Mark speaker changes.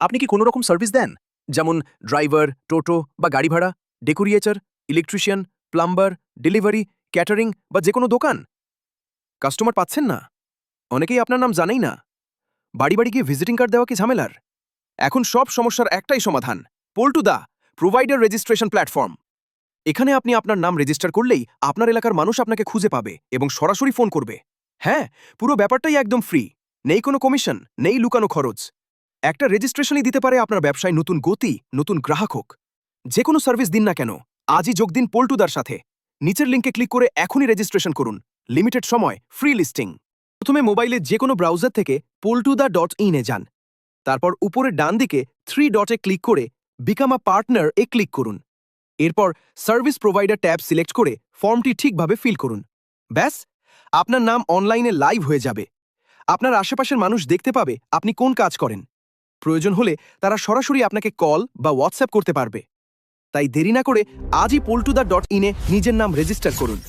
Speaker 1: আপনি কি কোনো রকম সার্ভিস দেন, যেমন ড্রাইভার, টোটো বা গাড়ি ভাড়া, ডেকোরিয়েটর, ইলেকট্রিশিয়ান, প্লাম্বার, ডেলিভারি, ক্যাটারিং বা যে কোনো দোকান? কাস্টমার পাচ্ছেন না? অনেকেই আপনার নাম জানেই না। বাড়ি বাড়ি গিয়ে ভিজিটিং কার্ড দেওয়া কি ঝামেলার? এখন সব সমস্যার একটাই সমাধান, পল্টুদা প্রোভাইডার রেজিস্ট্রেশন প্ল্যাটফর্ম। এখানে আপনি আপনার নাম রেজিস্টার করলেই আপনার এলাকার মানুষ আপনাকে খুঁজে পাবে এবং সরাসরি ফোন করবে। হ্যাঁ, পুরো ব্যাপারটাই একদম ফ্রি, নেই কোনো কমিশন, নেই লুকানো খরচ। একটা রেজিস্ট্রেশনই দিতে পারে আপনার ব্যবসায় নতুন গতি, নতুন গ্রাহক হোক। যে কোনো সার্ভিস দিন না কেন, আজই যোগ দিন পল্টুদার সাথে। নিচের লিঙ্কে ক্লিক করে এখনই রেজিস্ট্রেশন করুন। লিমিটেড সময়, ফ্রি লিস্টিং। প্রথমে মোবাইলে যে কোনো ব্রাউজার থেকে poltuda.in এ যান। তারপর উপরের ডান দিকে 3 ডটে ক্লিক করে become a partner A click করুন। এরপর সার্ভিস প্রোভাইডার ট্যাব সিলেক্ট করে ফর্মটি ঠিকভাবে ফিল করুন। ব্যাস, আপনার নাম অনলাইনে লাইভ হয়ে যাবে। আপনার আশেপাশের মানুষ দেখতে পাবে আপনি কোন কাজ করেন। প্রয়োজন হলে তারা সরাসরি আপনাকে কল বা হোয়াটসঅ্যাপ করতে পারবে। তাই দেরি না করে আজই poltuda.in এ নিজের নাম রেজিস্টার করুন।